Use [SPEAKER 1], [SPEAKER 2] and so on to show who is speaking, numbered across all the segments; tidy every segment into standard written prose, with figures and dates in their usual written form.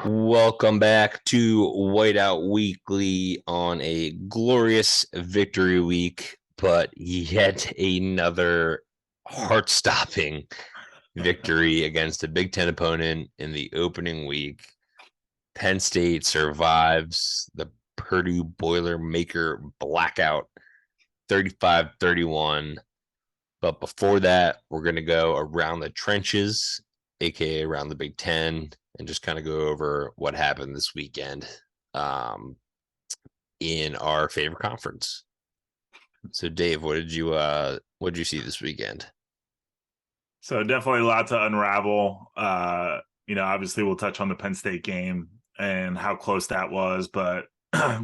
[SPEAKER 1] Welcome back to Whiteout Weekly on a glorious victory week, but yet another heart-stopping victory against a Big Ten opponent in the opening week. Penn State survives the Purdue Boilermaker blackout 35-31. But before that, we're going to go around the trenches, aka around the Big Ten, and just kind of go over what happened this weekend um, in our favorite conference. So, Dave, what did you see this weekend?
[SPEAKER 2] So definitely a lot to unravel. Obviously we'll touch on the Penn State game and how close that was. But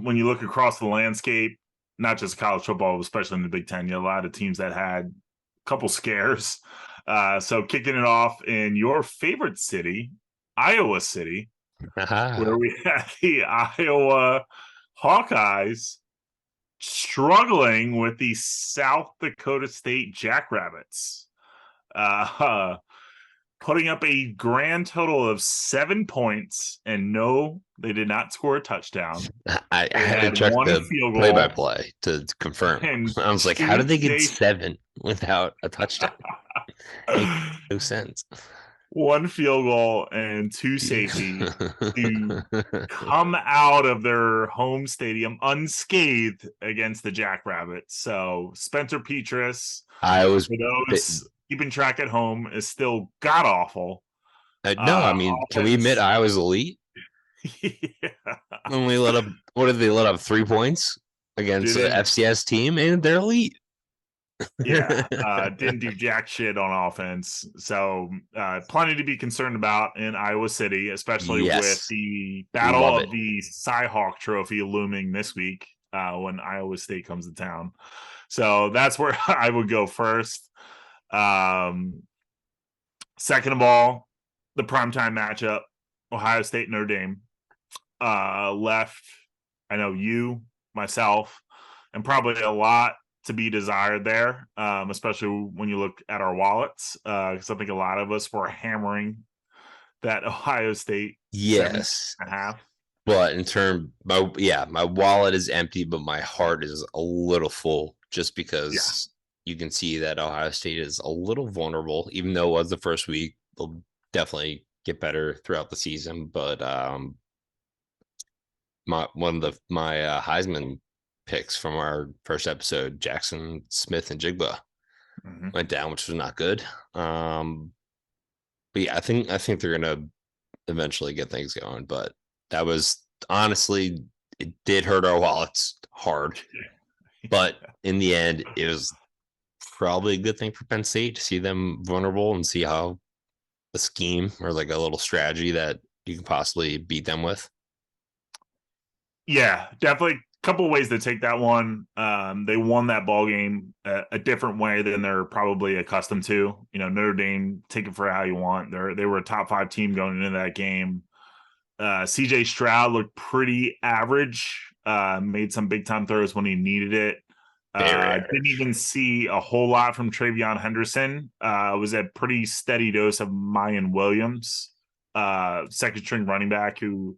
[SPEAKER 2] when you look across the landscape, not just college football, especially in the Big Ten, you have a lot of teams that had a couple scares. So kicking it off in your favorite city, Iowa City, where we had the Iowa Hawkeyes struggling with the South Dakota State Jackrabbits. Uh, Putting up a grand total of 7 points, and no, they did not score a touchdown.
[SPEAKER 1] I
[SPEAKER 2] They
[SPEAKER 1] had to
[SPEAKER 2] had
[SPEAKER 1] check
[SPEAKER 2] one
[SPEAKER 1] the
[SPEAKER 2] field goal
[SPEAKER 1] play-by-play to confirm.
[SPEAKER 2] and
[SPEAKER 1] I was like, how
[SPEAKER 2] two
[SPEAKER 1] did they get
[SPEAKER 2] safe.
[SPEAKER 1] seven without a touchdown? Makes no sense.
[SPEAKER 2] One field goal and two safety to come out of their home stadium unscathed against the Jackrabbits. So Spencer Petras,
[SPEAKER 1] I was
[SPEAKER 2] for those keeping track at home, is still god awful.
[SPEAKER 1] no, I mean, can we admit
[SPEAKER 2] Offense.
[SPEAKER 1] I was elite?
[SPEAKER 2] Yeah.
[SPEAKER 1] When we let up, what did they let up 3 points against the
[SPEAKER 2] Didn't
[SPEAKER 1] FCS team, and they're elite.
[SPEAKER 2] didn't do jack shit on offense. So plenty to be concerned about in Iowa City, especially with
[SPEAKER 1] Yes,
[SPEAKER 2] the battle
[SPEAKER 1] love
[SPEAKER 2] of
[SPEAKER 1] it.
[SPEAKER 2] the Cy-Hawk Trophy looming this week when Iowa State comes to town. So that's where I would go first. Um, Second of all, the primetime matchup, Ohio State Notre Dame, left. I know you, myself, and probably a lot to be desired there, especially when you look at our wallets. Because I think a lot of us were hammering that Ohio State 17
[SPEAKER 1] Yes,
[SPEAKER 2] and a half.
[SPEAKER 1] but my wallet is empty, but my heart is a little full, just
[SPEAKER 2] Yeah.
[SPEAKER 1] because you can see that Ohio State is a little vulnerable, even though it was the first week. They'll definitely get better throughout the season, but my Heisman picks from our first episode, Jackson Smith and Jigba,
[SPEAKER 2] Mm-hmm.
[SPEAKER 1] went down, which was not good. But yeah, I think they're gonna eventually get things going. But that was honestly, it did hurt our wallets hard. But in the end, it was probably a good thing for Penn State to see them vulnerable and see how a scheme or like a little strategy that you can possibly beat them with.
[SPEAKER 2] Yeah, definitely a couple of ways to take that one. They won that ball game a different way than they're probably accustomed to. Notre Dame, take it for how you want. They were a top 5 team going into that game. CJ Stroud looked pretty average. Made some big time throws when he needed it.
[SPEAKER 1] Very
[SPEAKER 2] Didn't
[SPEAKER 1] average.
[SPEAKER 2] even see a whole lot from Travion Henderson. Was a pretty steady dose of Mayan Williams, second string running back who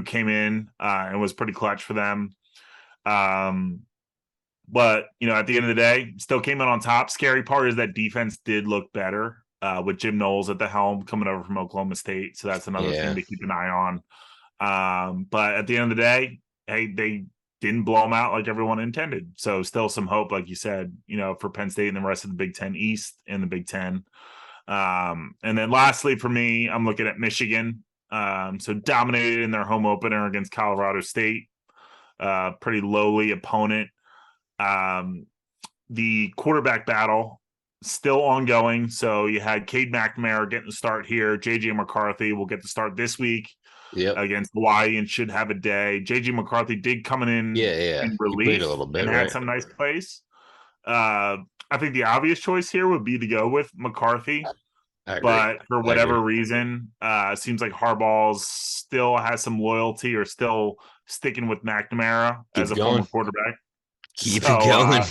[SPEAKER 2] came in and was pretty clutch for them. Um, but at the end of the day, still came in on top. Scary part is that defense did look better with Jim Knowles at the helm coming over from Oklahoma State. So that's another thing
[SPEAKER 1] Yeah.
[SPEAKER 2] to keep an eye on. But at the end of the day, hey, they didn't blow them out like everyone intended. So still some hope, like you said, for Penn State and the rest of the Big Ten East and the Big Ten. And then lastly, for me, I'm looking at Michigan. So dominated in their home opener against Colorado State. Pretty lowly opponent. Um, the quarterback battle still ongoing. So you had Cade McNamara getting the start here. JJ McCarthy will get the start this week
[SPEAKER 1] Yep.
[SPEAKER 2] against Hawaii and should have a day. JJ McCarthy did coming
[SPEAKER 1] Yeah. Yeah.
[SPEAKER 2] in
[SPEAKER 1] He played a
[SPEAKER 2] relief
[SPEAKER 1] little bit,
[SPEAKER 2] and had
[SPEAKER 1] right?
[SPEAKER 2] some nice plays. Uh, I think the obvious choice here would be to go with McCarthy.
[SPEAKER 1] I agree.
[SPEAKER 2] But for
[SPEAKER 1] I
[SPEAKER 2] whatever
[SPEAKER 1] agree.
[SPEAKER 2] reason, it seems like Harbaugh still has some loyalty or still sticking with McNamara as
[SPEAKER 1] Keep
[SPEAKER 2] a
[SPEAKER 1] going.
[SPEAKER 2] former quarterback.
[SPEAKER 1] Keep it
[SPEAKER 2] So
[SPEAKER 1] going.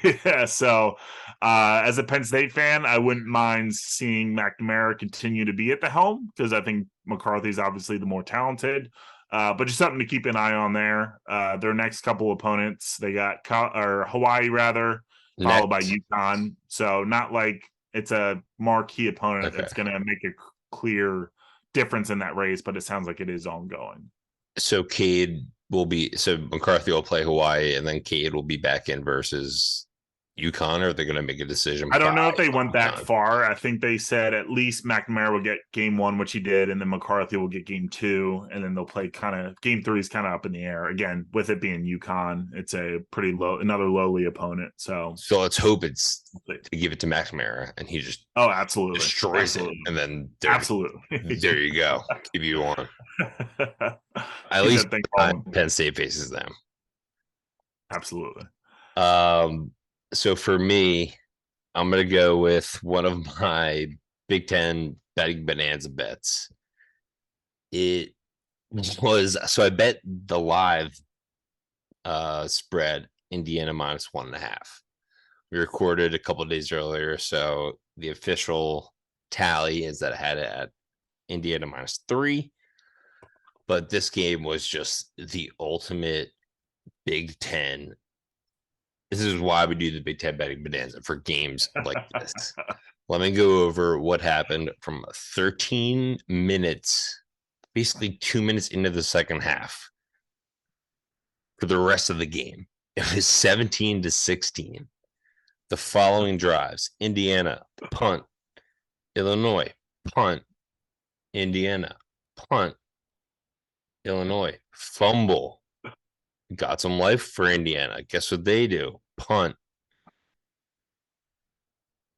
[SPEAKER 2] Yeah, so as a Penn State fan, I wouldn't mind seeing McNamara continue to be at the helm because I think McCarthy's obviously the more talented. But just something to keep an eye on there. Their next couple opponents, they got Hawaii rather, followed by
[SPEAKER 1] Next.
[SPEAKER 2] UConn. So not like it's a marquee opponent
[SPEAKER 1] Okay.
[SPEAKER 2] that's going to make a clear difference in that race, but it sounds like it is ongoing.
[SPEAKER 1] So McCarthy will play Hawaii, and then Cade will be back in versus UConn, or they're going to make a decision
[SPEAKER 2] I don't
[SPEAKER 1] by
[SPEAKER 2] know if they went that
[SPEAKER 1] UConn.
[SPEAKER 2] far. I think they said at least McNamara will get game one, which he did, and then McCarthy will get game two, and then they'll play kind of game three is kind of up in the air. Again, with it being UConn, it's a pretty low, another lowly opponent. So
[SPEAKER 1] let's hope it's to give it to McNamara, and he just
[SPEAKER 2] absolutely
[SPEAKER 1] destroys it, and then
[SPEAKER 2] absolutely
[SPEAKER 1] there you go, give you one. At
[SPEAKER 2] Keep
[SPEAKER 1] least
[SPEAKER 2] that thing going.
[SPEAKER 1] Penn State faces them.
[SPEAKER 2] Absolutely.
[SPEAKER 1] So for me, I'm gonna go with one of my Big Ten betting bonanza bets. It was I bet the live spread Indiana -1.5. We recorded a couple of days earlier, so the official tally is that I had it at Indiana -3. But this game was just the ultimate Big Ten. This is why we do the Big Ten betting bonanza for games like this. Let me go over what happened from 13 minutes, basically 2 minutes into the second half, for the rest of the game. It was 17-16. The following drives: Indiana, punt; Illinois, punt; Indiana, punt; Illinois, fumble. Got some life for Indiana. Guess what they do? Punt.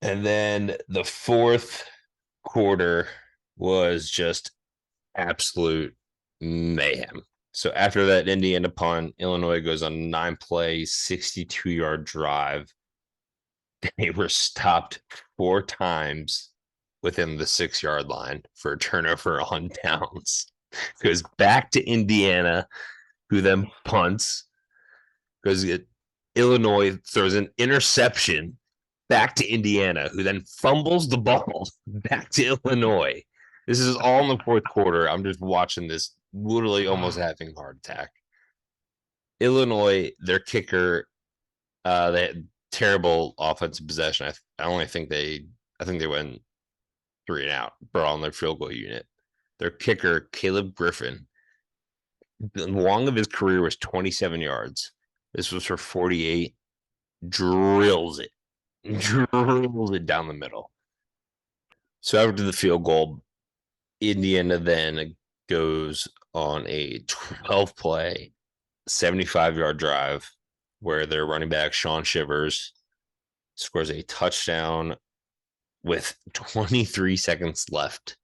[SPEAKER 1] And then the fourth quarter was just absolute mayhem. So after that Indiana punt, Illinois goes on a 9-play, 62-yard drive. They were stopped 4 times within the 6-yard line for a turnover on downs. Goes back to Indiana, who then punts. Goes Illinois throws an interception back to Indiana, who then fumbles the ball back to Illinois. This is all in the fourth quarter. I'm just watching this, literally almost having a heart attack. Illinois, their kicker, they had terrible offensive possession. I think they went 3 and out, brought on their field goal unit. Their kicker, Caleb Griffin, the long of his career was 27 yards. This was for 48. Drills it down the middle. So after the field goal, Indiana then goes on a 12-play, 75-yard drive where their running back, Sean Shivers, scores a touchdown with 23 seconds left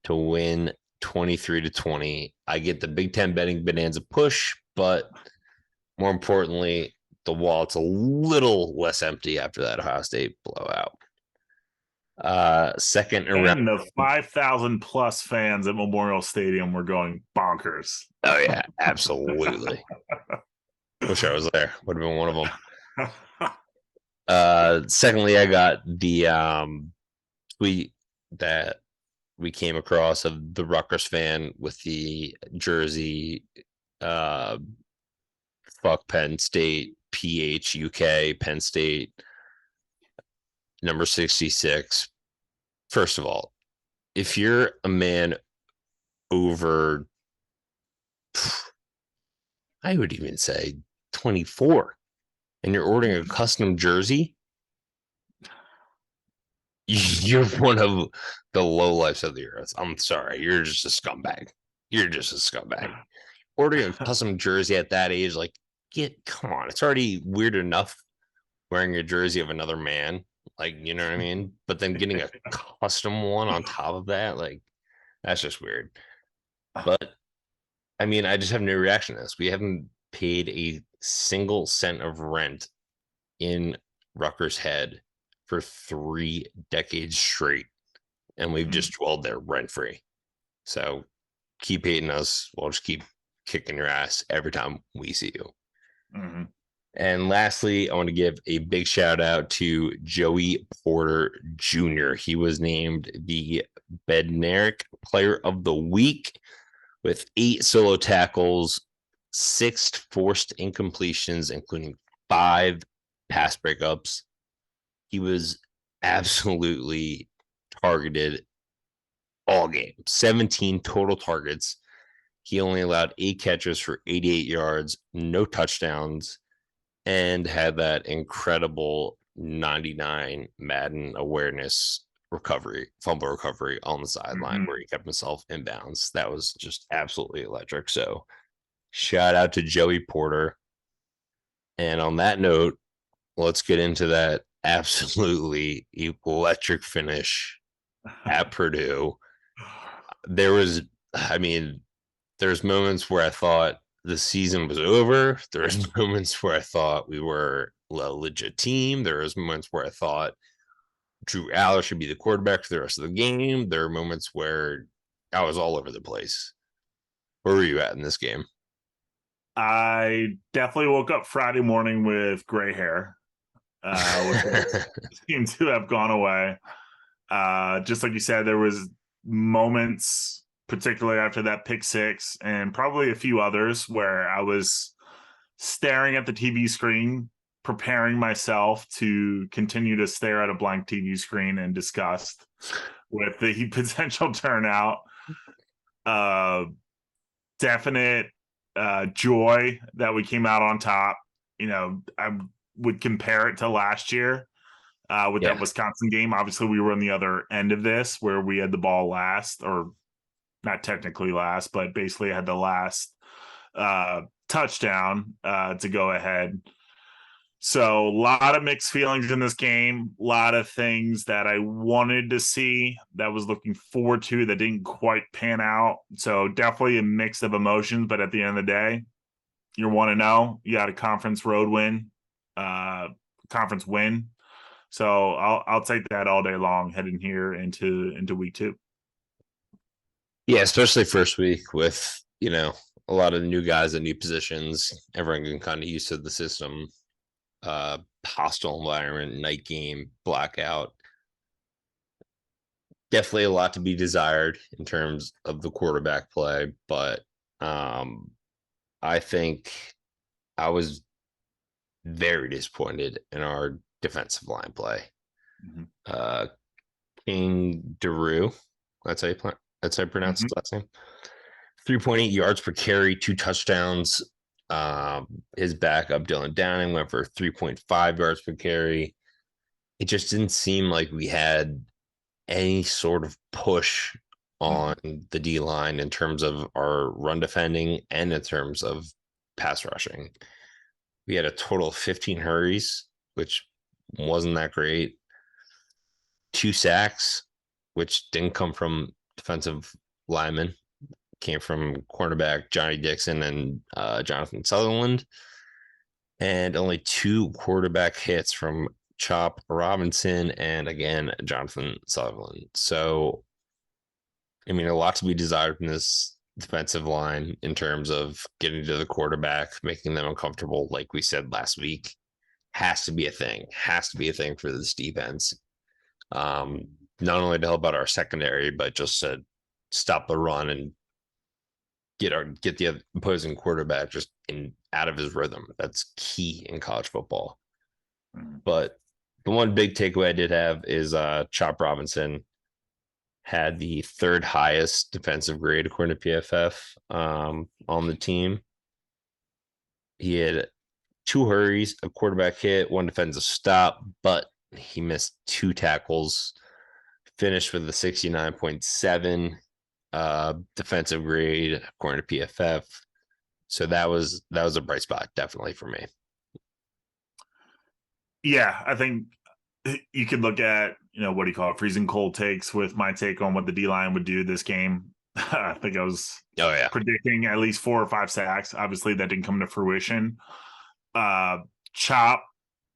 [SPEAKER 1] to win 23-20. I get the Big Ten betting bonanza push, but more importantly, the wallet's a little less empty after that Ohio State blowout. Second
[SPEAKER 2] and the 5,000 plus fans at Memorial Stadium were going bonkers.
[SPEAKER 1] Oh yeah, absolutely. Wish I was there. Would have been one of them. Secondly, I got the tweet that we came across of the Rutgers fan with the jersey, fuck Penn State, PHUK, Penn State, number 66. First of all, if you're a man over, I would even say 24, and you're ordering a custom jersey, you're one of the lowlifes of the earth. I'm sorry. You're just a scumbag. Ordering a custom jersey at that age, like, come on. It's already weird enough wearing a jersey of another man. Like, you know what I mean? But then getting a custom one on top of that, like, that's just weird. But, I mean, I just have no reaction to this. We haven't paid a single cent of rent in Rutgers Head for 3 decades straight, and we've just dwelled there rent free. So keep hating us. We'll just keep kicking your ass every time we see you.
[SPEAKER 2] Mm-hmm.
[SPEAKER 1] And lastly, I want to give a big shout out to Joey Porter Jr. He was named the Bednarik Player of the Week with 8 solo tackles, 6 forced incompletions, including 5 pass breakups. He was absolutely targeted all game, 17 total targets. He only allowed 8 catches for 88 yards, no touchdowns, and had that incredible 99 Madden awareness recovery, fumble recovery on the sideline where he kept himself in bounds. That was just absolutely electric. So shout out to Joey Porter. And on that note, let's get into that absolutely electric finish at Purdue. There was, I mean, there's moments where I thought the season was over. There's moments where I thought we were a legit team. There was moments where I thought Drew Allar should be the quarterback for the rest of the game. There are moments where I was all over the place. Where were you at in this game?
[SPEAKER 2] I definitely woke up Friday morning with gray hair, which seemed to have gone away. Just like you said, there was moments, particularly after that pick six, and probably a few others, where I was staring at the TV screen, preparing myself to continue to stare at a blank TV screen in disgust with the potential turnout. Definite joy that we came out on top. You know, I would compare it to last year with that Wisconsin game. Obviously, we were on the other end of this where we had the ball last, or not technically last, but basically had the last touchdown to go ahead. So a lot of mixed feelings in this game, a lot of things that I wanted to see, that was looking forward to, that didn't quite pan out. So definitely a mix of emotions, but at the end of the day, you want to know you got a conference road win, conference win. So I'll take that all day long heading here into week 2.
[SPEAKER 1] Yeah, especially first week with, a lot of new guys at new positions. Everyone getting kind of used to the system. Hostile environment, night game, blackout. Definitely a lot to be desired in terms of the quarterback play, but I think I was very disappointed in our defensive line play. King Drew, that's how you pronounce his last name. 3.8 yards per carry, 2 touchdowns. His backup, Dylan Downing, went for 3.5 yards per carry. It just didn't seem like we had any sort of push on the D line in terms of our run defending and in terms of pass rushing. We had a total of 15 hurries, which wasn't that great. 2 sacks, which didn't come from defensive linemen, came from cornerback Johnny Dixon and Jonathan Sutherland, and only 2 quarterback hits from Chop Robinson and again Jonathan Sutherland. So, I mean, a lot to be desired in this defensive line in terms of getting to the quarterback, making them uncomfortable. Like we said last week, has to be a thing for this defense. Not only to help out our secondary, but just to stop the run and get the opposing quarterback just out of his rhythm. That's key in college football. But the one big takeaway I did have is Chop Robinson had the 3rd highest defensive grade according to PFF on the team. He had 2 hurries, a quarterback hit, 1 defensive stop, but he missed 2 tackles, finished with a 69.7 defensive grade according to PFF. So that was a bright spot, definitely, for me.
[SPEAKER 2] Yeah, I think you could look at, what do you call it, freezing cold takes with my take on what the D-line would do this game. I think I was predicting at least 4 or 5 sacks. Obviously, that didn't come to fruition. Chop,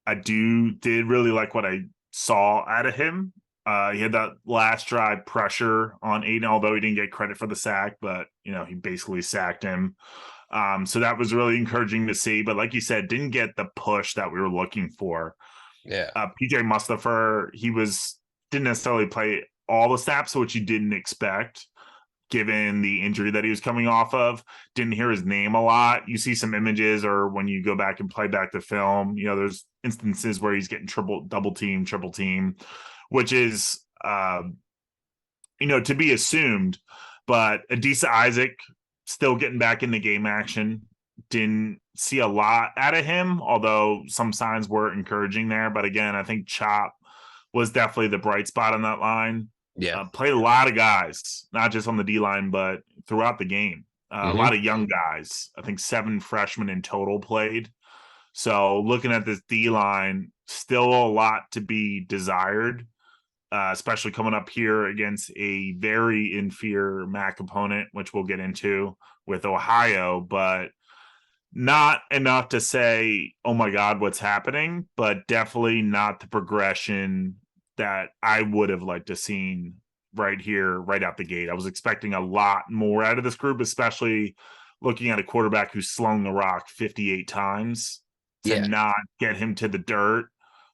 [SPEAKER 2] I did really like what I saw out of him. He had that last drive pressure on Aiden, although he didn't get credit for the sack, but, he basically sacked him. So that was really encouraging to see. But like you said, didn't get the push that we were looking for.
[SPEAKER 1] Yeah.
[SPEAKER 2] PJ Mustafer, didn't necessarily play all the snaps, which you didn't expect given the injury that he was coming off of. Didn't hear his name a lot. You see some images, or when you go back and play back the film, there's instances where he's getting double team, triple team, which is, to be assumed. But Adisa Isaac still getting back into game action. Didn't see a lot out of him, although some signs were encouraging there. But again, I think Chop was definitely the bright spot on that line.
[SPEAKER 1] Yeah.
[SPEAKER 2] Played a lot of guys, not just on the D line, but throughout the game. A lot of young guys. I think 7 freshmen in total played. So looking at this D line, still a lot to be desired, especially coming up here against a very inferior MAC opponent, which we'll get into with Ohio, but not enough to say, oh my God, what's happening, but definitely not the progression that I would have liked to seen right here, right out the gate. I was expecting a lot more out of this group, especially looking at a quarterback who's slung the rock 58 times to not get him to the dirt,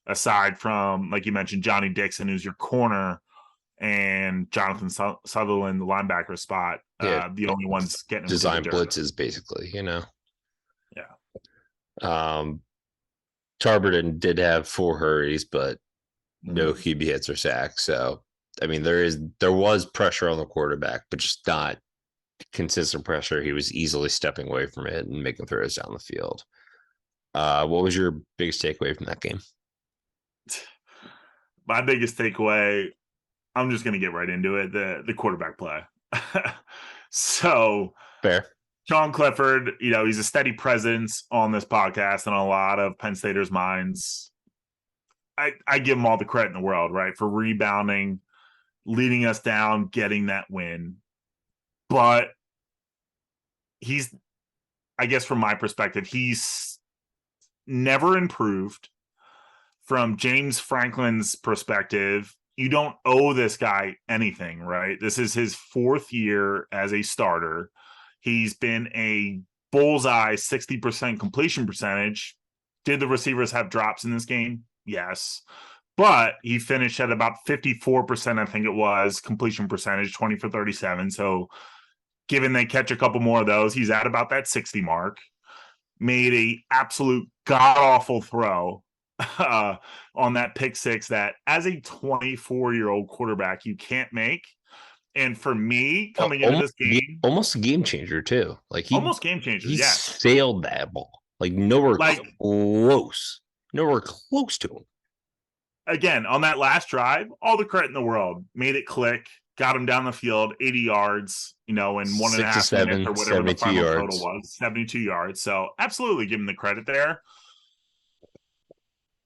[SPEAKER 2] aside from, like you mentioned, Johnny Dixon, who's your corner, and Jonathan Sutherland, the linebacker spot. The only ones getting him
[SPEAKER 1] design
[SPEAKER 2] to the dirt.
[SPEAKER 1] blitzes, basically,
[SPEAKER 2] Yeah.
[SPEAKER 1] Tarburton did have 4 hurries, but no QB hits or sacks. So, I mean, there was pressure on the quarterback, but just not consistent pressure. He was easily stepping away from it and making throws down the field. What was your biggest takeaway from that game?
[SPEAKER 2] My biggest takeaway, I'm just going to get right into it, the quarterback play. So,
[SPEAKER 1] Fair.
[SPEAKER 2] Sean Clifford, he's a steady presence on this podcast and a lot of Penn Staters' minds. I give him all the credit in the world, right, for rebounding, leading us down, getting that win. But he's, I guess from my perspective, he's never improved. From James Franklin's perspective, you don't owe this guy anything, right? This is his 4th year as a starter. He's been a bullseye 60% completion percentage. Did the receivers have drops in this game? Yes. But he finished at about 54%, I think it was, completion percentage, 20 for 37. So given they catch a couple more of those, he's at about that 60 mark. Made a absolute god-awful throw on that pick 6 that, as a 24-year-old quarterback, you can't make. And for me, coming into this game,
[SPEAKER 1] almost a game changer too. Like
[SPEAKER 2] almost game changer.
[SPEAKER 1] He
[SPEAKER 2] yes,
[SPEAKER 1] sailed that ball like nowhere close to him.
[SPEAKER 2] Again, on that last drive, all the credit in the world. Made it click. Got him down the field, 80 yards. In 1.5 minutes or whatever the final total was, 72 yards. So absolutely give him the credit there.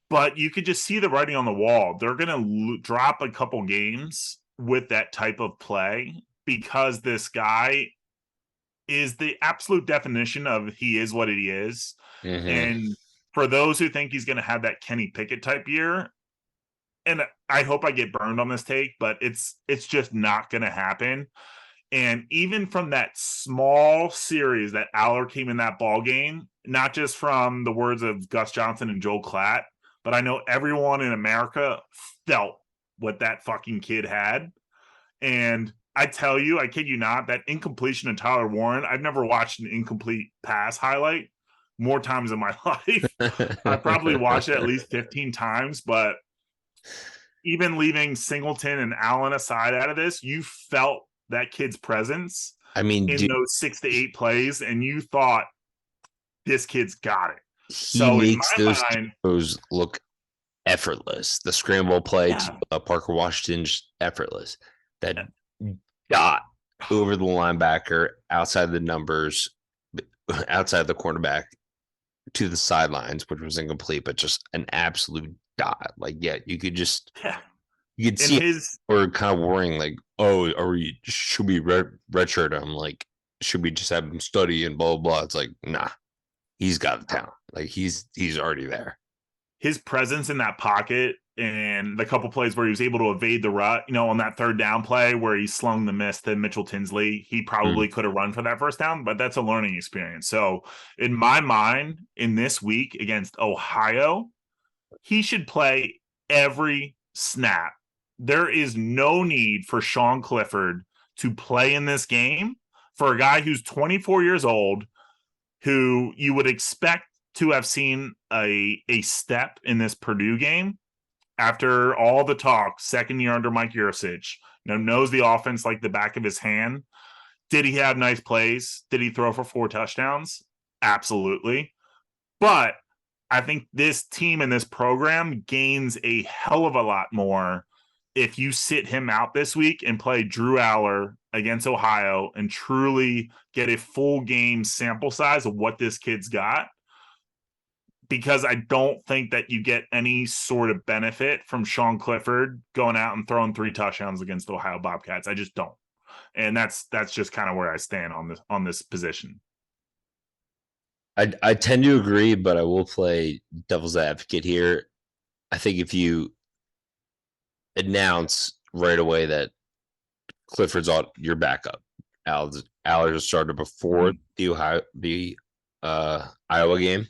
[SPEAKER 2] But you could just see the writing on the wall. They're going to drop a couple games with that type of play because this guy is the absolute definition of he is what he is. Mm-hmm. And for those who think he's going to have that Kenny Pickett type year, and I hope I get burned on this take, but it's just not going to happen. And even from that small series that Allar came in that ball game, not just from the words of Gus Johnson and Joel Klatt, but I know everyone in America felt what that fucking kid had. And I tell you, I kid you not, that incompletion of Tyler Warren, I've never watched an incomplete pass highlight more times in my life. I probably watched it at least 15 times, but even leaving Singleton and Allen aside out of this, you felt that kid's presence in those 6 to 8 plays, and you thought, this kid's got it.
[SPEAKER 1] He makes those look effortless. The scramble play to Parker Washington, just effortless. That dot over the linebacker, outside the numbers, outside the cornerback to the sidelines, which was incomplete, but just an absolute dot. Like, you could just you could see we're kind of worrying, like, oh, should we redshirt him? Like, should we just have him study and blah, blah, blah? It's like, nah, he's got the talent. Like, he's already there.
[SPEAKER 2] His presence in that pocket and the couple plays where he was able to evade the rut, on that third down play where he slung the miss to Mitchell Tinsley, he probably could have run for that first down, but that's a learning experience. So in my mind, in this week against Ohio, he should play every snap. There is no need for Sean Clifford to play in this game for a guy who's 24 years old, who you would expect to have seen a step in this Purdue game after all the talk, second year under Mike Yurcich, knows the offense like the back of his hand. Did he have nice plays? Did he throw for 4 touchdowns? Absolutely. But I think this team and this program gains a hell of a lot more if you sit him out this week and play Drew Allar against Ohio and truly get a full game sample size of what this kid's got. Because I don't think that you get any sort of benefit from Sean Clifford going out and throwing 3 touchdowns against the Ohio Bobcats. I just don't. And that's just kind of where I stand on this position.
[SPEAKER 1] I tend to agree, but I will play devil's advocate here. I think if you announce right away that Clifford's your backup, Aller started before the Ohio game,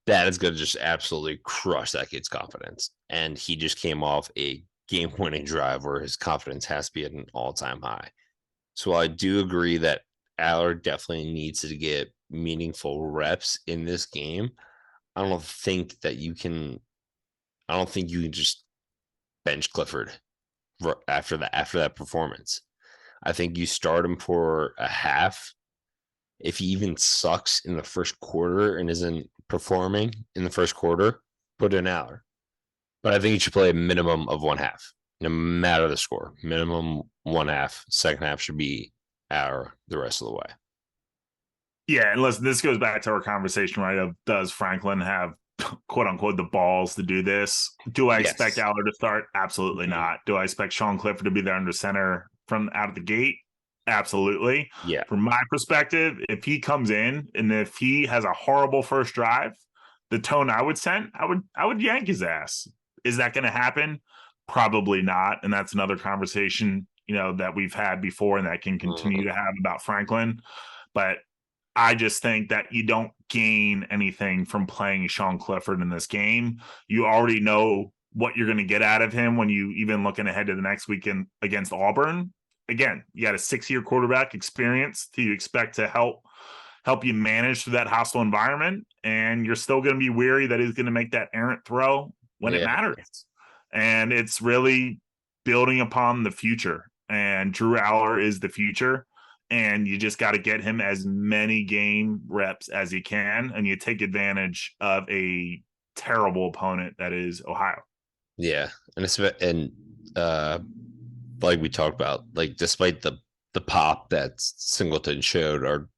[SPEAKER 1] that is going to just absolutely crush that kid's confidence. And he just came off a game-winning drive where his confidence has to be at an all-time high. So I do agree that Aller definitely needs to get meaningful reps in this game. I don't think you can just bench Clifford after that performance. I think you start him for a half. If he even sucks in the first quarter and isn't performing in the first quarter, put in Aller. But I think you should play a minimum of 1 half, no matter the score. Minimum 1 half. Second half should be Aller the rest of the way.
[SPEAKER 2] Yeah, and listen, this goes back to our conversation, right? Of does Franklin have quote unquote the balls to do this? Do I expect Aller to start? Absolutely not. Do I expect Sean Clifford to be there under center from out of the gate? Absolutely.
[SPEAKER 1] Yeah.
[SPEAKER 2] From my perspective, if he comes in and if he has a horrible first drive, the tone I would send, I would yank his ass. Is that going to happen? Probably not. And that's another conversation, that we've had before and that can continue to have about Franklin. But I just think that you don't gain anything from playing Sean Clifford in this game. You already know what you're going to get out of him when you even looking ahead to the next weekend against Auburn. Again, you got a 6-year quarterback experience that you expect to help you manage through that hostile environment, and you're still going to be weary that he's going to make that errant throw when it matters. And it's really building upon the future, and Drew Allar is the future, and you just got to get him as many game reps as you can, and you take advantage of a terrible opponent that is Ohio.
[SPEAKER 1] Yeah, and like we talked about, like despite the pop that Singleton showed, our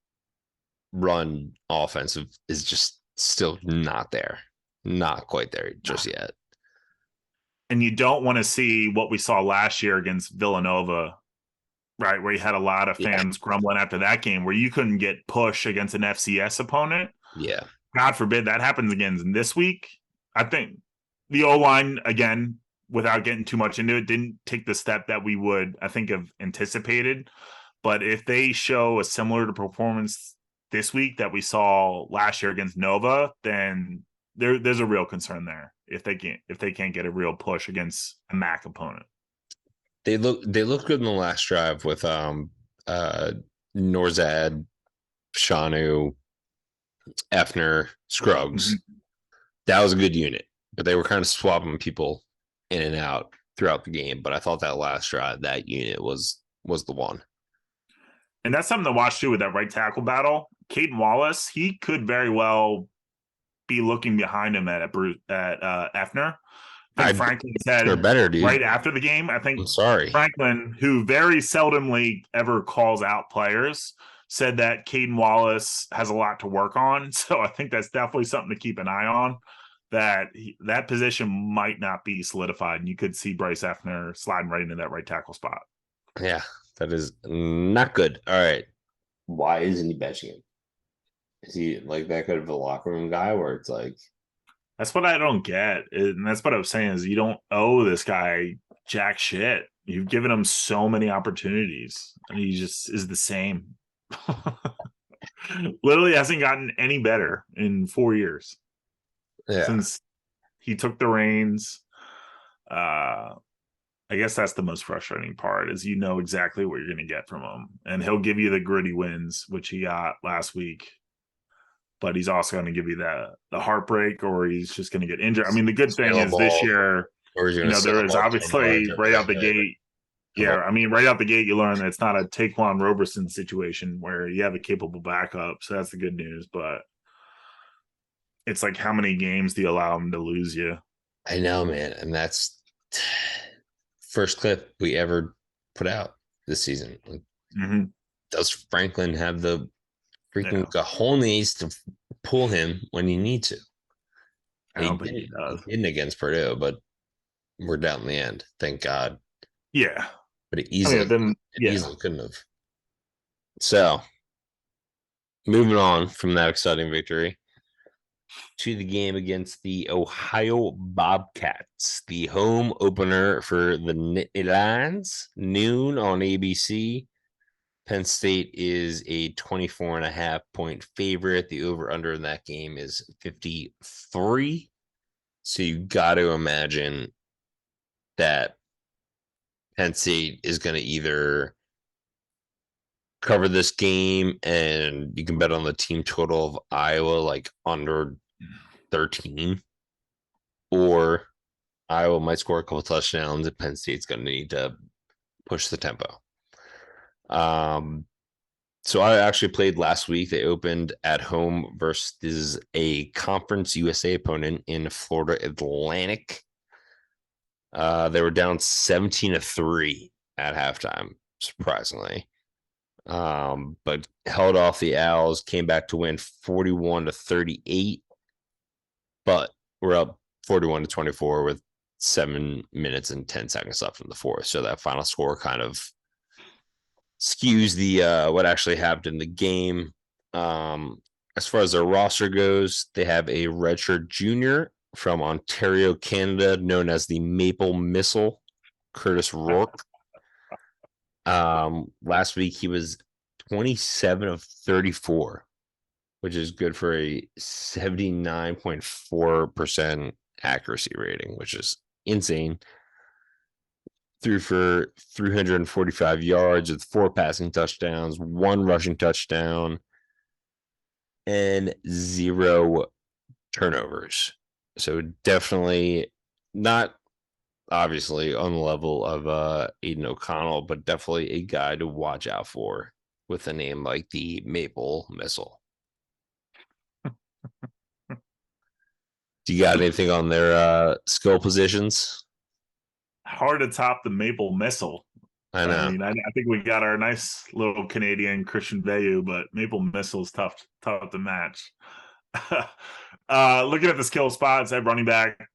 [SPEAKER 1] run offensive is just still not there, not quite there just yet.
[SPEAKER 2] And you don't want to see what we saw last year against Villanova, right? Where you had a lot of fans grumbling after that game, where you couldn't get push against an FCS opponent.
[SPEAKER 1] Yeah,
[SPEAKER 2] God forbid that happens again this week. I think the O-line, again, without getting too much into it, didn't take the step that we would, I think, have anticipated. But if they show a similar to performance this week that we saw last year against Nova, then there's a real concern there if they can't get a real push against a MAC opponent.
[SPEAKER 1] They look good in the last drive with Norzad, Shanu, Effner, Scruggs. Mm-hmm. That was a good unit, but they were kind of swapping people in and out throughout the game. But I thought that last drive, that unit was the one.
[SPEAKER 2] And that's something to watch too with that right tackle battle. Caden Wallace, he could very well be looking behind him at Effner. I think Franklin said
[SPEAKER 1] better, dude.
[SPEAKER 2] Right after the game, I think Franklin, who very seldomly ever calls out players, said that Caden Wallace has a lot to work on. So I think that's definitely something to keep an eye on, that position might not be solidified. And you could see Bryce Effner sliding right into that right tackle spot.
[SPEAKER 1] Yeah, that is not good. All right. Why isn't he benching him? Is he like that good of a locker room guy where it's like
[SPEAKER 2] That's what I don't get. And that's what I was saying is you don't owe this guy jack shit. You've given him so many opportunities and he just is the same. Literally hasn't gotten any better in 4 years
[SPEAKER 1] Yeah,
[SPEAKER 2] since he took the reins. I guess that's the most frustrating part is you know exactly what you're going to get from him. And he'll give you the gritty wins, which he got last week. But he's also going to give you the heartbreak, or he's just going to get injured. I mean, the good thing
[SPEAKER 1] steal a
[SPEAKER 2] is this
[SPEAKER 1] ball,
[SPEAKER 2] year,
[SPEAKER 1] or he's
[SPEAKER 2] you
[SPEAKER 1] going to
[SPEAKER 2] know,
[SPEAKER 1] steal
[SPEAKER 2] there
[SPEAKER 1] a
[SPEAKER 2] is
[SPEAKER 1] ball, fumble it,
[SPEAKER 2] obviously
[SPEAKER 1] turn
[SPEAKER 2] right
[SPEAKER 1] back
[SPEAKER 2] out the
[SPEAKER 1] in,
[SPEAKER 2] gate.
[SPEAKER 1] have a
[SPEAKER 2] Yeah, I mean, right out the gate, you learn that it's not a Taquan Roberson situation where you have a capable backup. So that's the good news. But it's like, how many games do you allow him to lose you?
[SPEAKER 1] I know, man, and that's first clip we ever put out this season. Like,
[SPEAKER 2] Mm-hmm.
[SPEAKER 1] does Franklin have the freaking
[SPEAKER 2] Yeah,
[SPEAKER 1] cojones to pull him when you need to?
[SPEAKER 2] I
[SPEAKER 1] He
[SPEAKER 2] don't think he
[SPEAKER 1] didn't. He
[SPEAKER 2] does.
[SPEAKER 1] didn't against Purdue, but we're down in the end. Thank God.
[SPEAKER 2] Yeah.
[SPEAKER 1] But it
[SPEAKER 2] I mean,
[SPEAKER 1] easily,
[SPEAKER 2] then,
[SPEAKER 1] it
[SPEAKER 2] yeah.
[SPEAKER 1] easily couldn't have. So moving on from that exciting victory to the game against the Ohio Bobcats, the home opener for the Nittany Lions, noon on ABC. Penn State is a 24.5 point favorite. The over under in that game is 53. So you got to imagine that Penn State is going to either cover this game and you can bet on the team total of Iowa like under 13, or Iowa might score a couple touchdowns and Penn State's going to need to push the tempo. Um, so I actually played last week. They opened at home versus a Conference USA opponent in Florida Atlantic. They were down 17-3 at halftime, surprisingly. But held off the Owls, came back to win 41-38, but we're up 41-24 with 7 minutes and 10 seconds left in the fourth. So that final score kind of skews the what actually happened in the game. As far as their roster goes, they have a redshirt junior from Ontario, Canada, known as the Maple Missile, Curtis Rourke. Last week he was 27 of 34, which is good for a 79.4% accuracy rating, which is insane. Threw for 345 yards with 4 passing touchdowns, 1 rushing touchdown, and 0 turnovers. So definitely not obviously on the level of Aiden O'Connell, but definitely a guy to watch out for with a name like the Maple Missile. Do you got anything on their skill positions?
[SPEAKER 2] Hard to top the Maple Missile.
[SPEAKER 1] I
[SPEAKER 2] I
[SPEAKER 1] know.
[SPEAKER 2] mean, I think we got our nice little Canadian Christian Bayou, but Maple Missile's tough to match. Looking at the skill spots at running back,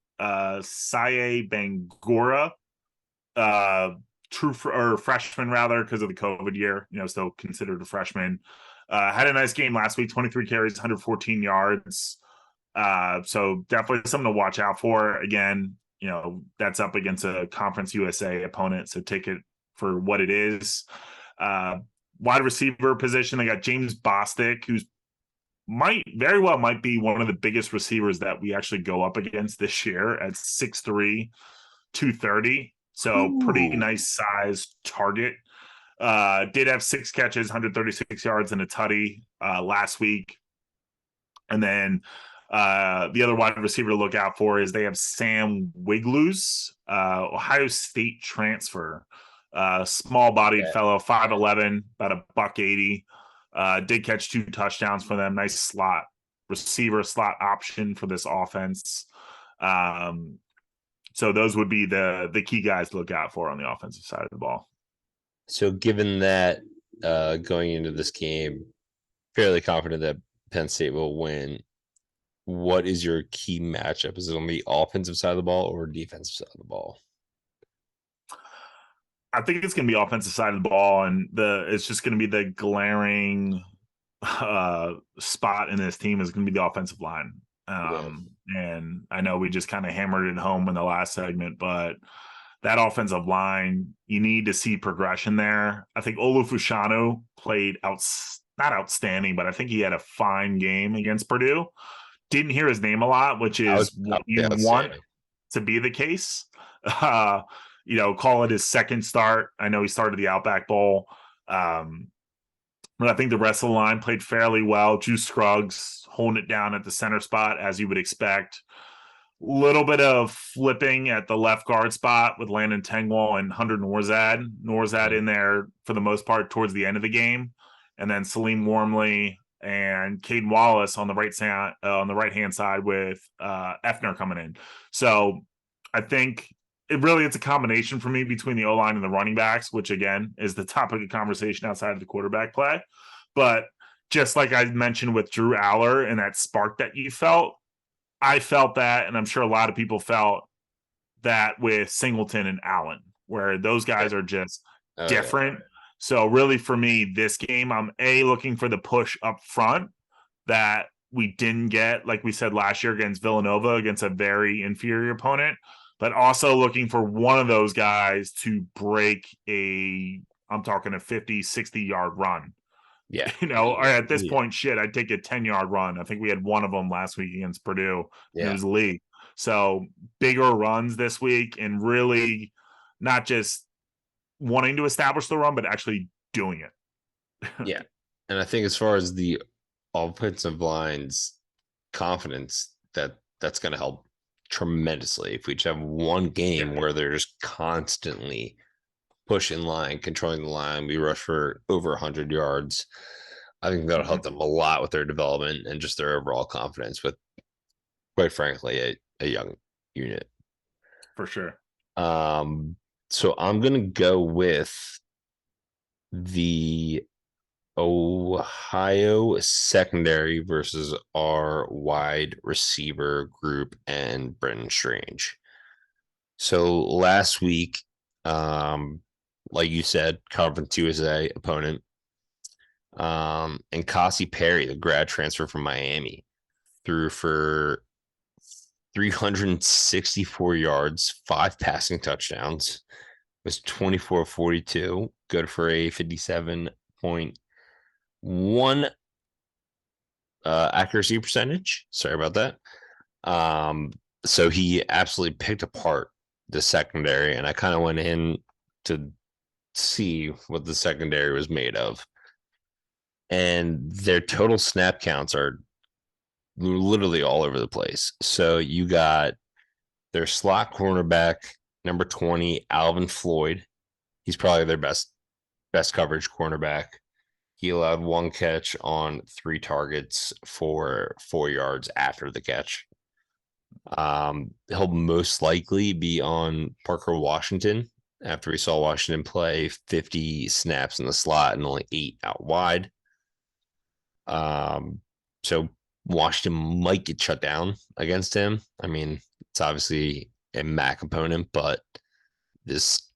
[SPEAKER 2] Saye Bangura, or freshman rather, because of the COVID year, still considered a freshman. Had a nice game last week, 23 carries, 114 yards. So definitely something to watch out for. Again, that's up against a Conference USA opponent, so take it for what it is. Wide receiver position, they got James Bostic, who's might be one of the biggest receivers that we actually go up against this year at 6'3", 230. So pretty nice size target. Did have 6 catches, 136 yards and a tutty last week. And then the other wide receiver to look out for is they have Sam Wiglusz, Ohio State transfer. Small-bodied fellow, 5'11", about a $180. Did catch 2 touchdowns for them. Nice slot receiver, slot option for this offense. So those would be the key guys to look out for on the offensive side of the ball.
[SPEAKER 1] So given that going into this game, fairly confident that Penn State will win, what is your key matchup? Is it on the offensive side of the ball or defensive side of the ball?
[SPEAKER 2] I think it's going to be offensive side of the ball, and it's just going to be the glaring spot in this team is going to be the offensive line.
[SPEAKER 1] Yeah.
[SPEAKER 2] And I know we just kind of hammered it home in the last segment, but that offensive line, you need to see progression there. I think Olufushanu played not outstanding, but I think he had a fine game against Purdue. Didn't hear his name a lot, which is what you want
[SPEAKER 1] outstanding.
[SPEAKER 2] to be the case. Uh, call it his second start. I know he started the Outback Bowl. But I think the rest of the line played fairly well. Juice Scruggs holding it down at the center spot, as you would expect. Little bit of flipping at the left guard spot with Landon Tengwall and Hunter Norzad. Norzad in there for the most part towards the end of the game, and then Salim Wormley and Caden Wallace on the right hand side with Effner coming in. So I think it's a combination for me between the O-line and the running backs, which again is the topic of conversation outside of the quarterback play. But just like I mentioned with Drew Allar and that spark that you felt, I felt that, and I'm sure a lot of people felt that with Singleton and Allen, where those guys are just different. Yeah. So really for me, this game, I'm looking for the push up front that we didn't get, like we said last year against Villanova, against a very inferior opponent, but also looking for one of those guys to break I'm talking a 50, 60-yard run.
[SPEAKER 1] Yeah.
[SPEAKER 2] Or at this point, I'd take a 10-yard run. I think we had one of them last week against Purdue. And it was Lee. So bigger runs this week, and really not just wanting to establish the run, but actually doing it.
[SPEAKER 1] Yeah. And I think as far as the offensive line's confidence, that's going to help tremendously. If we just have one game where they're just constantly pushing line, controlling the line, we rush for over 100 yards. I think that'll help them a lot with their development and just their overall confidence with, quite frankly, a young unit.
[SPEAKER 2] For sure.
[SPEAKER 1] So I'm going to go with the Ohio secondary versus our wide receiver group and Brenton Strange. So last week, like you said, Conference USA opponent, and Cassie Perry, the grad transfer from Miami, threw for 364 yards, 5 passing touchdowns, was 24-42, good for a 57.1 accuracy percentage. Sorry about that. So he absolutely picked apart the secondary, and I kind of went in to see what the secondary was made of. And their total snap counts are literally all over the place. So you got their slot cornerback, number 20, Alvin Floyd. He's probably their best coverage cornerback. He allowed 1 catch on 3 targets for 4 yards after the catch. He'll most likely be on Parker Washington after we saw Washington play 50 snaps in the slot and only 8 out wide. So Washington might get shut down against him. I mean, it's obviously a MAC opponent, but this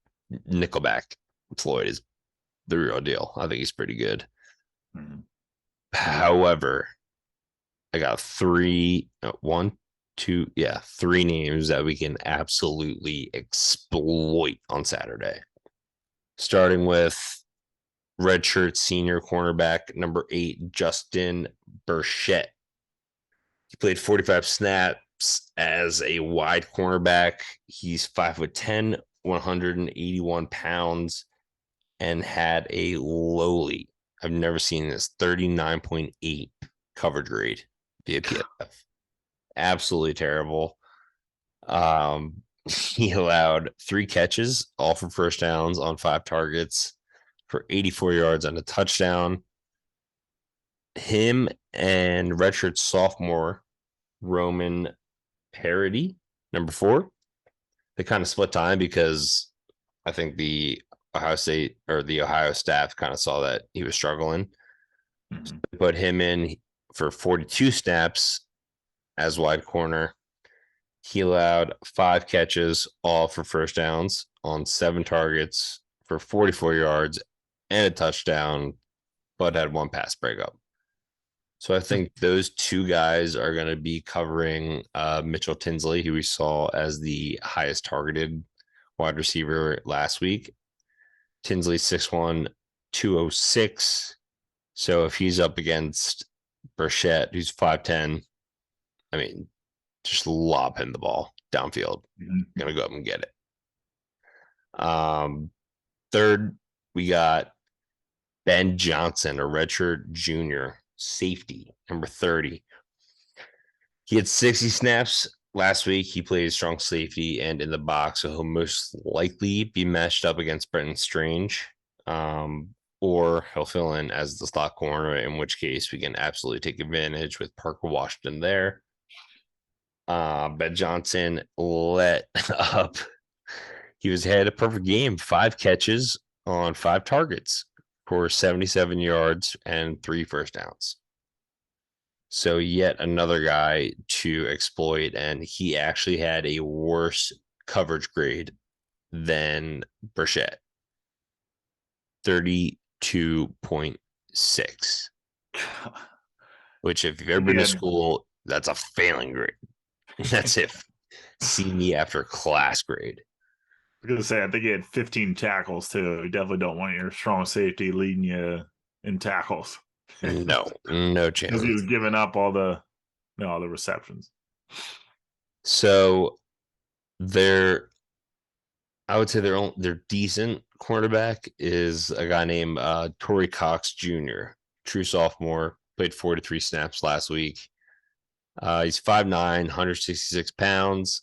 [SPEAKER 1] nickelback Floyd is the real deal. I think he's pretty good. Mm-hmm. However, I got 3 names that we can absolutely exploit on Saturday. Starting with redshirt senior cornerback, number 8, Justin Burchett. He played 45 snaps as a wide cornerback. He's 5'10", 181 pounds, and had a lowly, I've never seen this, 39.8 coverage grade via PFF. Absolutely terrible. He allowed 3 catches, all for first downs on 5 targets for 84 yards and a touchdown. Him and redshirt sophomore Roman Parody, number 4, they kind of split time because I think the Ohio State or the Ohio staff kind of saw that he was struggling. Mm-hmm. So they put him in for 42 snaps as wide corner. He allowed 5 catches, all for first downs on 7 targets for 44 yards and a touchdown, but had 1 pass breakup. So I think those two guys are going to be covering Mitchell Tinsley, who we saw as the highest targeted wide receiver last week. Tinsley 6'1", 206. So if he's up against Burchett, who's 5'10", I mean, just lob him the ball downfield. Gonna go up and get it. Third, we got Ben Johnson, a redshirt junior safety, number 30. He had 60 snaps last week. He played strong safety and in the box, so he'll most likely be matched up against Brenton Strange. Or he'll fill in as the slot corner, in which case we can absolutely take advantage with Parker Washington there. Ben Johnson let up. He had a perfect game, 5 catches on 5 targets for 77 yards and 3 first downs. So yet another guy to exploit, and he actually had a worse coverage grade than Burchett. 32.6. Which, if you've ever been to school, that's a failing grade. That's if see me after class grade.
[SPEAKER 2] I was going to say, I think he had 15 tackles, too. You definitely don't want your strong safety leading you in tackles.
[SPEAKER 1] No chance.
[SPEAKER 2] Because he was giving up all the receptions.
[SPEAKER 1] So I would say their decent cornerback is a guy named Torrey Cox Jr., true sophomore, played 43 snaps last week. He's 5'9", 166 pounds.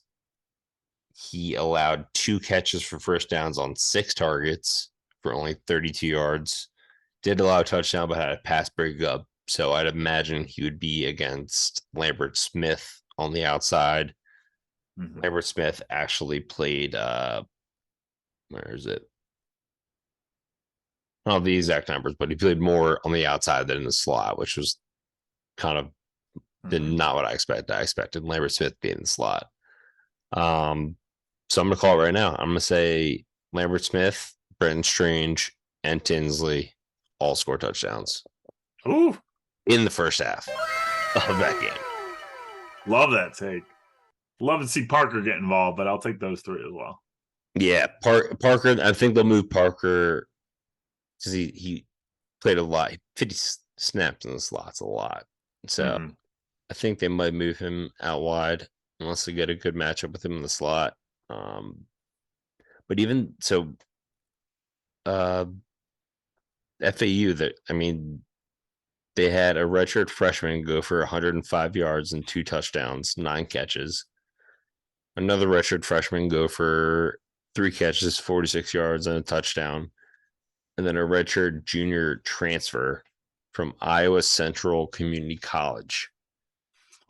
[SPEAKER 1] He allowed 2 catches for first downs on 6 targets for only 32 yards. Did allow a touchdown, but had a pass breakup. So I'd imagine he would be against Lambert Smith on the outside. Mm-hmm. Lambert Smith actually played, where is it? I don't know the exact numbers, but he played more on the outside than in the slot, which was kind of not what I expected. I expected Lambert Smith being in the slot. So I'm going to call it right now. I'm going to say Lambert Smith, Brenton Strange, and Tinsley all score touchdowns.
[SPEAKER 2] Ooh.
[SPEAKER 1] In the first half of that game.
[SPEAKER 2] Love that take. Love to see Parker get involved, but I'll take those 3 as well.
[SPEAKER 1] Yeah, Parker. I think they'll move Parker because he played a lot. 50 snaps in the slots, a lot. So I think they might move him out wide unless they get a good matchup with him in the slot. But even so, FAU, they had a redshirt freshman go for 105 yards and 2 touchdowns, 9 catches. Another redshirt freshman go for 3 catches, 46 yards, and a touchdown. And then a redshirt junior transfer from Iowa Central Community College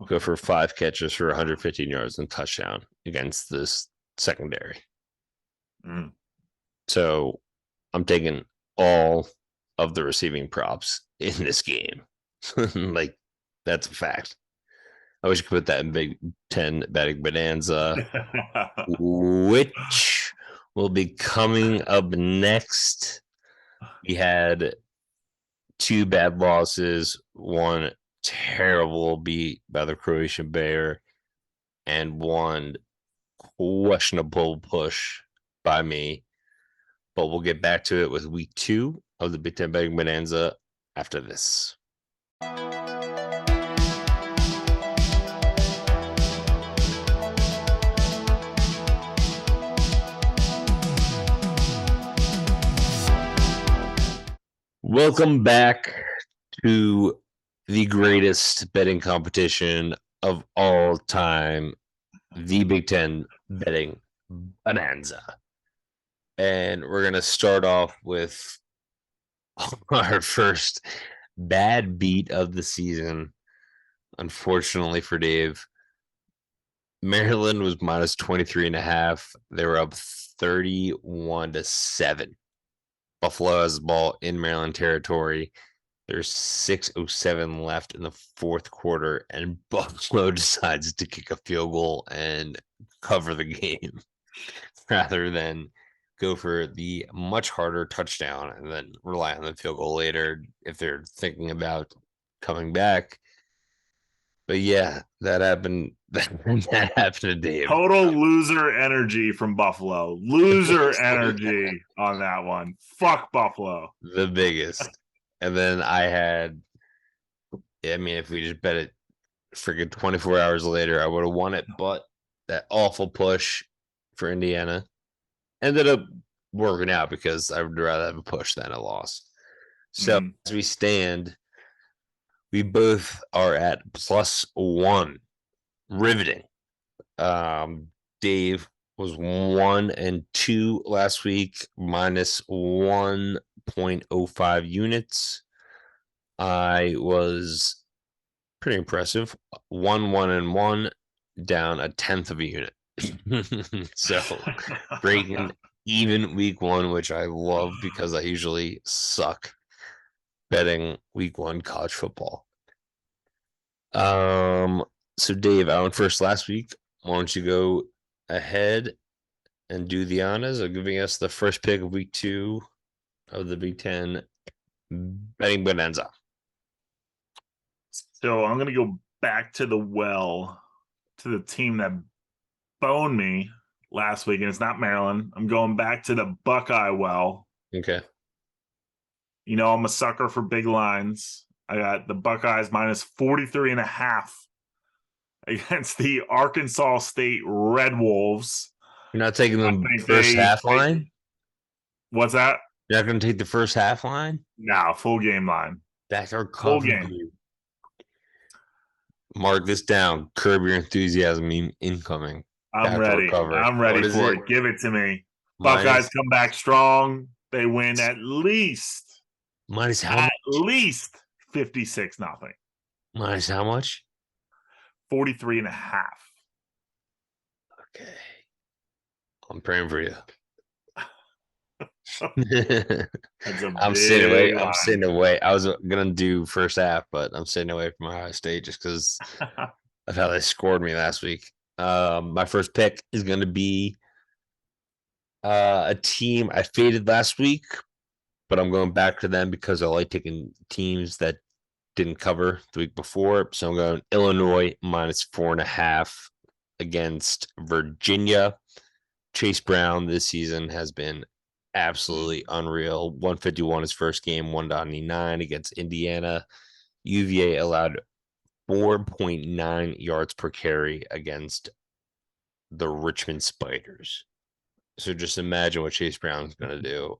[SPEAKER 1] go for 5 catches for 115 yards and a touchdown against this secondary. So I'm taking all of the receiving props in this game. Like, that's a fact. I wish you could put that in Big Ten Betting Bonanza, which will be coming up next. We had 2 bad losses, 1 terrible beat by the Croatian Bear, and 1 questionable push by me. But we'll get back to it with week 2 of the Big Ten Betting Bonanza after this. Welcome back to the greatest betting competition of all time, the Big Ten Betting Bonanza. And we're going to start off with our first bad beat of the season. Unfortunately for Dave, Maryland was minus 23.5. They were up 31-7. Buffalo has the ball in Maryland territory. There's 6:07 left in the fourth quarter, and Buffalo decides to kick a field goal and cover the game rather than go for the much harder touchdown and then rely on the field goal later if they're thinking about coming back. But yeah, that happened. That happened to Dave.
[SPEAKER 2] Total loser energy from Buffalo. Loser energy on that one. Fuck Buffalo.
[SPEAKER 1] The biggest. And then I had, I mean, if we just bet it freaking 24 hours later, I would have won it. But that awful push for Indiana ended up working out because I would rather have a push than a loss. So as we stand, we both are at +1. Riveting. Dave was 1-2 last week, minus 1.05 units. I was pretty impressive. 1-1-1, down 1/10 of a unit. So breaking even week one, which I love because I usually suck betting week one college football. So Dave, I went first last week. Why don't you go ahead and do the honors of giving us the first pick of week 2 of the Big Ten Betting Bonanza?
[SPEAKER 2] So I'm going to go back to the well, to the team that boned me last week, and it's not Maryland. I'm going back to the Buckeye well.
[SPEAKER 1] Okay.
[SPEAKER 2] You know, I'm a sucker for big lines. I got the Buckeyes minus 43.5 against the Arkansas State Red Wolves.
[SPEAKER 1] You're not taking the first half line?
[SPEAKER 2] What's that?
[SPEAKER 1] You're not going to take the first half line?
[SPEAKER 2] No, full game line.
[SPEAKER 1] That's our
[SPEAKER 2] full
[SPEAKER 1] cover.
[SPEAKER 2] game.
[SPEAKER 1] Mark this down. Curb Your Enthusiasm incoming.
[SPEAKER 2] I'm ready. I'm ready for it. Give it to me. Buckeyes come back strong. They win at least.
[SPEAKER 1] Minus how much?
[SPEAKER 2] At least 56-0.
[SPEAKER 1] Minus how much?
[SPEAKER 2] 43.5.
[SPEAKER 1] Okay. I'm praying for you. I'm sitting away. I was gonna do first half, but I'm sitting away from Ohio State just because of how they scored me last week. My first pick is gonna be a team I faded last week, but I'm going back to them because I like taking teams that didn't cover the week before. So I'm going Illinois minus 4.5 against Virginia. Chase Brown this season has been absolutely unreal. 151 his first game, 199 against Indiana. UVA allowed 4.9 yards per carry against the Richmond Spiders. So just imagine what Chase Brown's going to do.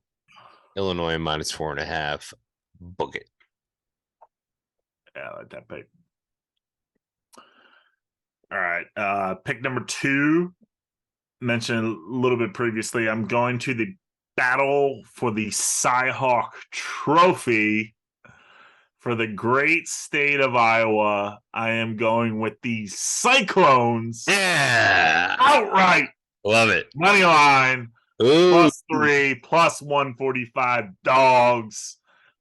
[SPEAKER 1] Illinois minus 4.5. Book it.
[SPEAKER 2] Yeah, I like that pick. All right. Pick number 2. Mentioned a little bit previously. I'm going to the battle for the Cy-Hawk Trophy for the great state of Iowa. I am going with the Cyclones.
[SPEAKER 1] Yeah.
[SPEAKER 2] Outright.
[SPEAKER 1] Love it.
[SPEAKER 2] Money line.
[SPEAKER 1] Ooh.
[SPEAKER 2] +3, +145 dogs.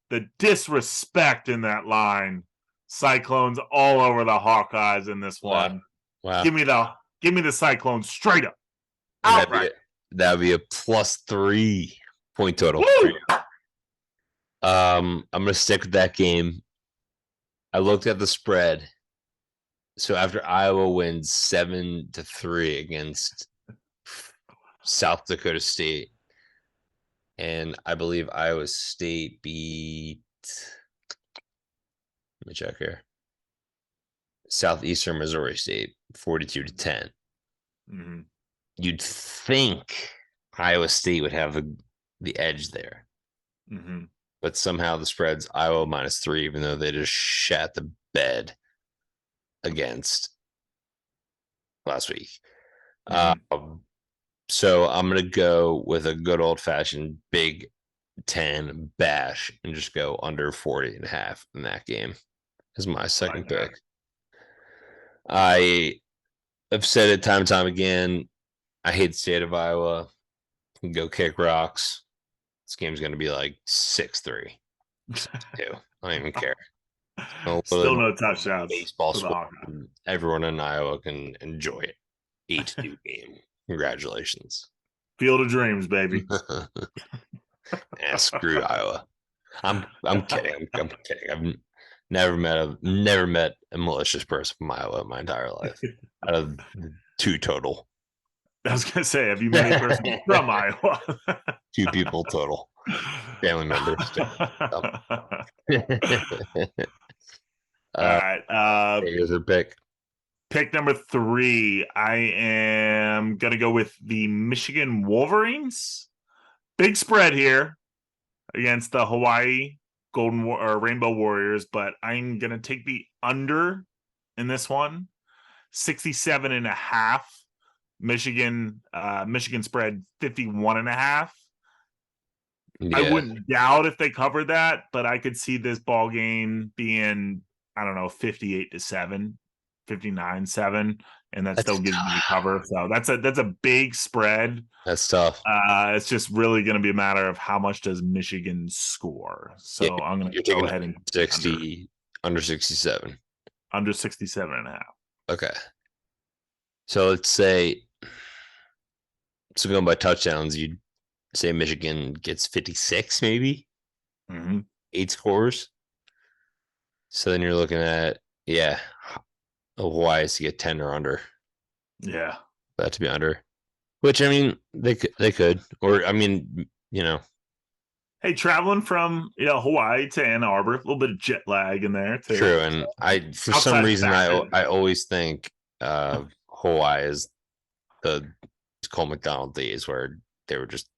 [SPEAKER 2] The disrespect in that line. Cyclones all over the Hawkeyes in this one.
[SPEAKER 1] Wow.
[SPEAKER 2] Give me the Cyclones straight up. Outright.
[SPEAKER 1] That'd be a +3 point total. I'm gonna stick with that game. I looked at the spread. So after Iowa wins 7-3 against South Dakota State, and I believe Iowa State beat, let me check here, Southeastern Missouri State 42-10.
[SPEAKER 2] Mm-hmm.
[SPEAKER 1] You'd think Iowa State would have the edge there.
[SPEAKER 2] Mm-hmm.
[SPEAKER 1] But somehow the spread's Iowa -3, even though they just shat the bed against last week. Mm-hmm. So I'm going to go with a good old-fashioned Big Ten bash and just go under 40.5 in that game as my second pick. I have said it time and time again. I hate the state of Iowa. Go kick rocks. This game's going to be like 6-3. I don't even care.
[SPEAKER 2] Still no touchdowns.
[SPEAKER 1] Baseball sport. Everyone in Iowa can enjoy it. 8-2 game. Congratulations.
[SPEAKER 2] Field of dreams, baby.
[SPEAKER 1] Screw Iowa. I'm kidding. I'm kidding. Never met a malicious person from Iowa in my entire life. Out of 2 total.
[SPEAKER 2] I was gonna say, have you met a person from Iowa?
[SPEAKER 1] 2 people total. Family members.
[SPEAKER 2] All
[SPEAKER 1] uh,
[SPEAKER 2] right.
[SPEAKER 1] here's a pick.
[SPEAKER 2] Pick number 3. I am gonna go with the Michigan Wolverines. Big spread here against the Hawaii Rainbow Warriors, but I'm gonna take the under in this one. 67.5. Michigan spread 51.5.
[SPEAKER 1] Yeah.
[SPEAKER 2] I wouldn't doubt if they covered that, but I could see this ball game being, I don't know, 58-7, 59-7, and that still gives me the cover. So that's a big spread.
[SPEAKER 1] That's tough.
[SPEAKER 2] It's just really going to be a matter of how much does Michigan score. So yeah, I'm going to go ahead and
[SPEAKER 1] 60 under 67.
[SPEAKER 2] Under 67.5.
[SPEAKER 1] Okay. So let's say, so going by touchdowns, you'd say Michigan gets 56, maybe 8 scores. So then you're looking at, Hawaii is to get 10 or under.
[SPEAKER 2] Yeah,
[SPEAKER 1] that to be under. Which I mean, they could, or I mean,
[SPEAKER 2] Hey, traveling from Hawaii to Ann Arbor, a little bit of jet lag in there too.
[SPEAKER 1] True, and for some reason I always think Hawaii is the Cole McDonald days where they were just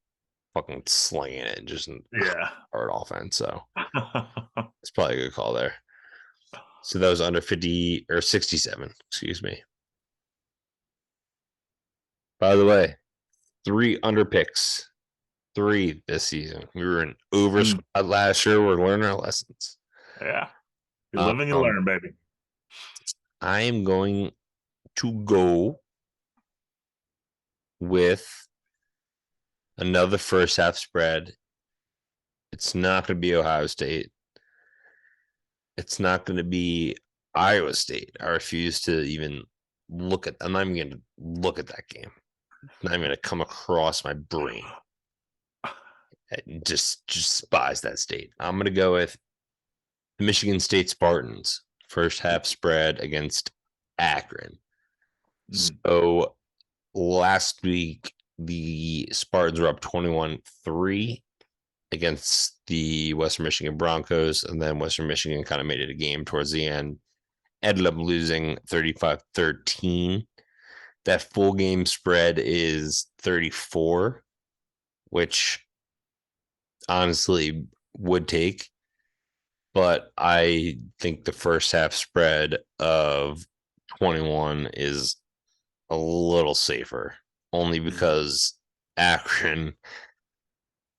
[SPEAKER 1] fucking slinging it, just hard offense. So it's probably a good call there. So that was under 50 or 67. Excuse me. By the way, 3 under picks. 3 this season. We were in over squad last year. We're learning our lessons.
[SPEAKER 2] Yeah. You're living and learning, baby.
[SPEAKER 1] I am going to go with another first half spread. It's not going to be Ohio State. It's not going to be Iowa State. I refuse to even look at. I'm not even going to look at that game. Not even going to come across my brain. Just despise that state. I'm going to go with the Michigan State Spartans first half spread against Akron. So last week, the Spartans were up 21-3 against the Western Michigan Broncos, and then Western Michigan kind of made it a game towards the end. Ended up losing 35-13. That full game spread is 34, which honestly would take, but I think the first half spread of 21 is a little safer, only because Akron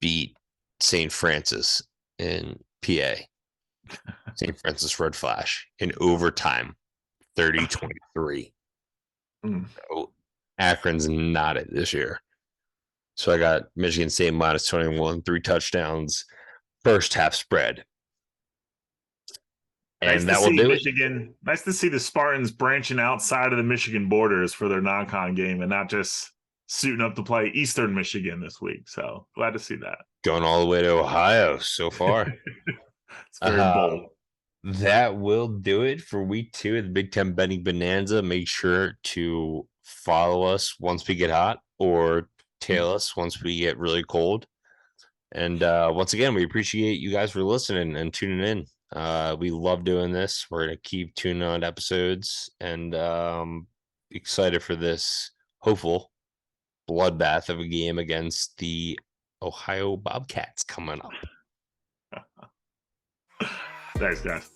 [SPEAKER 1] beat St. Francis in PA. St. Francis Red Flash in overtime, 30-23. So Akron's not it this year. So I got Michigan State minus 21, 3 touchdowns, first half spread. And that will do
[SPEAKER 2] Michigan. Nice to see the Spartans branching outside of the Michigan borders for their non-con game and not just suiting up to play Eastern Michigan this week. So glad to see that.
[SPEAKER 1] Going all the way to Ohio so far.
[SPEAKER 2] It's very bold.
[SPEAKER 1] That will do it for week 2 of the Big Ten Betting Bonanza. Make sure to follow us once we get hot, or tail us once we get really cold. And once again, we appreciate you guys for listening and tuning in. We love doing this. We're going to keep tuning on episodes, and excited for this hopeful bloodbath of a game against the Ohio Bobcats coming up.
[SPEAKER 2] Thanks, guys.